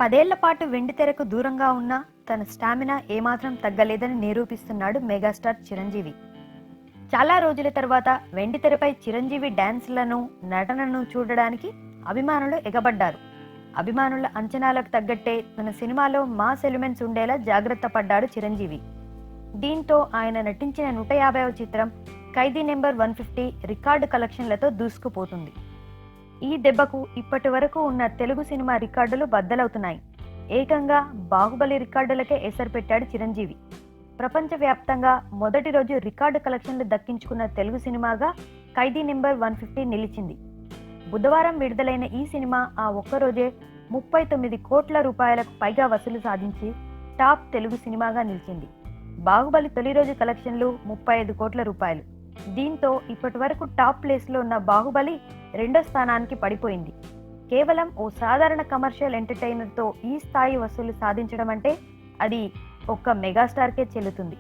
10 ఏళ్ల పాటు వెండితెరకు దూరంగా ఉన్న తన స్టామినా ఏమాత్రం తగ్గలేదని నిరూపిస్తున్నాడు మెగాస్టార్ చిరంజీవి. చాలా రోజుల తర్వాత వెండితెరపై చిరంజీవి డాన్స్లను, నటనను చూడడానికి అభిమానులు ఎగబడ్డారు. అభిమానుల అంచనాలకు తగ్గట్టే తన సినిమాలో మాస్ ఎలిమెంట్స్ ఉండేలా జాగ్రత్త పడ్డాడు చిరంజీవి. దీంతో ఆయన నటించిన 150వ చిత్రం ఖైదీ నెంబర్ 150 రికార్డు కలెక్షన్లతో దూసుకుపోతుంది. ఈ దెబ్బకు ఇప్పటి వరకు ఉన్న తెలుగు సినిమా రికార్డులు బద్దలవుతున్నాయి. ఏకంగా బాహుబలి రికార్డులకే ఎసరు పెట్టాడు చిరంజీవి. ప్రపంచవ్యాప్తంగా మొదటి రోజు రికార్డు కలెక్షన్లు దక్కించుకున్న తెలుగు సినిమాగా ఖైదీ నెంబర్ 150 నిలిచింది. బుధవారం విడుదలైన ఈ సినిమా ఆ ఒక్కరోజే 39 కోట్ల రూపాయలకు పైగా వసూలు సాధించి టాప్ తెలుగు సినిమాగా నిలిచింది. బాహుబలి తొలి రోజు కలెక్షన్లు 35 కోట్ల రూపాయలు. దీంతో ఇప్పటి వరకు టాప్ ప్లేస్లో ఉన్న బాహుబలి రెండో స్థానానికి పడిపోయింది. కేవలం ఓ సాధారణ కమర్షియల్ ఎంటర్టైనర్తో ఈ స్థాయి వసూలు సాధించడం అంటే అది ఒక్క మెగాస్టార్కే చెల్లుతుంది.